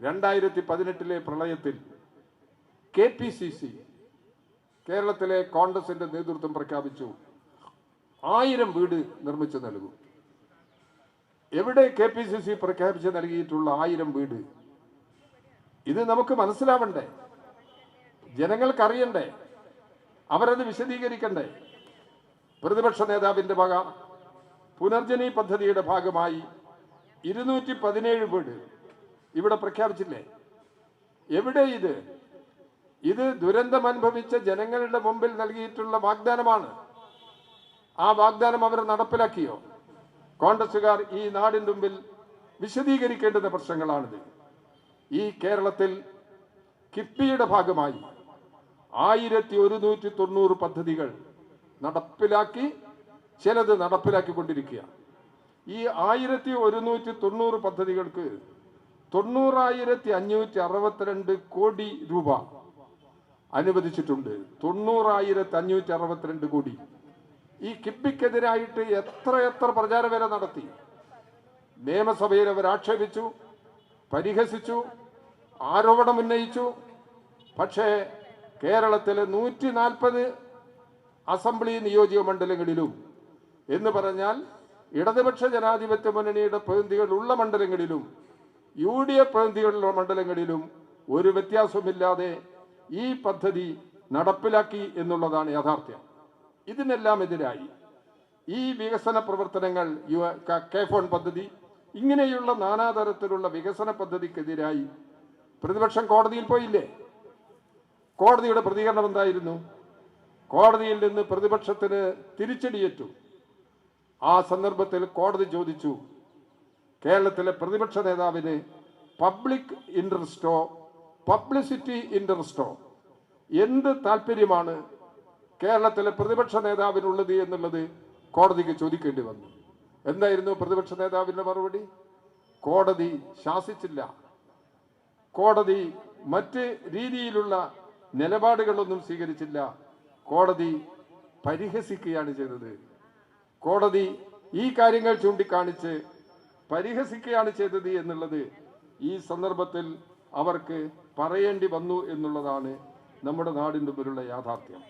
2018 പ്രളയത്തിൽ KPCC കേരളത്തിലെ കോൺഗ്രസിന്റെ നേതൃത്വം പ്രഖ്യാപിച്ചു 1000 വീട് നിർമ്മിച്ചു നൽകും. എവിടെ KPCC പ്രഖ്യാപിച്ച് നൽകിയിട്ടുള്ള 1000 വീട്? ഇത് നമുക്ക് മനസ്സിലാവണ്ടേ? ജനങ്ങൾക്കറിയണ്ടേ? അവരത് വിശദീകരിക്കണ്ടേ? പ്രതിപക്ഷ നേതാവിന്റെ വക പുനർജനി പദ്ധതിയുടെ ഭാഗമായി 217 വീട് ഇവിടെ പ്രഖ്യാപിച്ചില്ലേ? എവിടെ ഇത്? ഇത് ദുരന്തം അനുഭവിച്ച ജനങ്ങളുടെ മുമ്പിൽ നൽകിയിട്ടുള്ള വാഗ്ദാനമാണ്. ആ വാഗ്ദാനം അവർ നടപ്പിലാക്കിയോ? കോൺഗ്രസുകാർ ഈ നാടിന്റെ മുമ്പിൽ വിശദീകരിക്കേണ്ടുന്ന പ്രശ്നങ്ങളാണിത്. ഈ കേരളത്തിൽ കിഫ്ബിയുടെ ഭാഗമായി 1190 പദ്ധതികൾ നടപ്പിലാക്കി, ചിലത് നടപ്പിലാക്കിക്കൊണ്ടിരിക്കുക. ഈ 1190 പദ്ധതികൾക്ക് 90,562 കോടി രൂപ അനുവദിച്ചിട്ടുണ്ട്. 90,562 കോടി. ഈ കിഫ്ബിക്കെതിരായിട്ട് എത്ര പ്രചാരവേല നടത്തി. നിയമസഭയിൽ അവർ ആക്ഷേപിച്ചു, പരിഹസിച്ചു, ആരോപണം ഉന്നയിച്ചു. പക്ഷേ കേരളത്തിലെ 140 അസംബ്ലി നിയോജക മണ്ഡലങ്ങളിലും എന്ന് പറഞ്ഞാൽ ഇടതുപക്ഷ ജനാധിപത്യ മുന്നണിയുടെ പ്രതിനിധികൾ ഉള്ള മണ്ഡലങ്ങളിലും UDF പ്രതിനിധികളുള്ള മണ്ഡലങ്ങളിലും ഒരു വ്യത്യാസവുമില്ലാതെ ഈ പദ്ധതി നടപ്പിലാക്കി എന്നുള്ളതാണ് യാഥാർത്ഥ്യം. ഇതിനെല്ലാം എതിരായി ഈ വികസന പ്രവർത്തനങ്ങൾ, K-Phone പദ്ധതി, ഇങ്ങനെയുള്ള നാനാതരത്തിലുള്ള വികസന പദ്ധതിക്കെതിരായി പ്രതിപക്ഷം കോടതിയിൽ പോയില്ലേ? കോടതിയുടെ പ്രതികരണം എന്തായിരുന്നു? കോടതിയിൽ നിന്ന് പ്രതിപക്ഷത്തിന് തിരിച്ചടിയേറ്റു. ആ സന്ദർഭത്തിൽ കോടതി ചോദിച്ചു, കേരളത്തിലെ പ്രതിപക്ഷ നേതാവിന് പബ്ലിക് ഇൻട്രസ്റ്റോ പബ്ലിസിറ്റി ഇൻട്രസ്റ്റോ എന്ത് താല്പര്യമാണ് കേരളത്തിലെ പ്രതിപക്ഷ നേതാവിനുള്ളത് എന്നുള്ളത് കോടതിക്ക് ചോദിക്കേണ്ടി വന്നു. എന്തായിരുന്നു പ്രതിപക്ഷ നേതാവിന്റെ മറുപടി? കോടതി ശാസിച്ചില്ല. കോടതി മറ്റ് രീതിയിലുള്ള നിലപാടുകളൊന്നും സ്വീകരിച്ചില്ല. കോടതി പരിഹസിക്കുകയാണ് ചെയ്തത്. കോടതി ഈ കാര്യങ്ങൾ ചൂണ്ടിക്കാണിച്ച് പരിഹസിക്കുകയാണ് ചെയ്തത് എന്നുള്ളത് ഈ സന്ദർഭത്തിൽ അവർക്ക് പറയേണ്ടി വന്നു എന്നുള്ളതാണ് നമ്മുടെ നാടിൻ്റെ മുമ്പിലുള്ള യാഥാർത്ഥ്യം.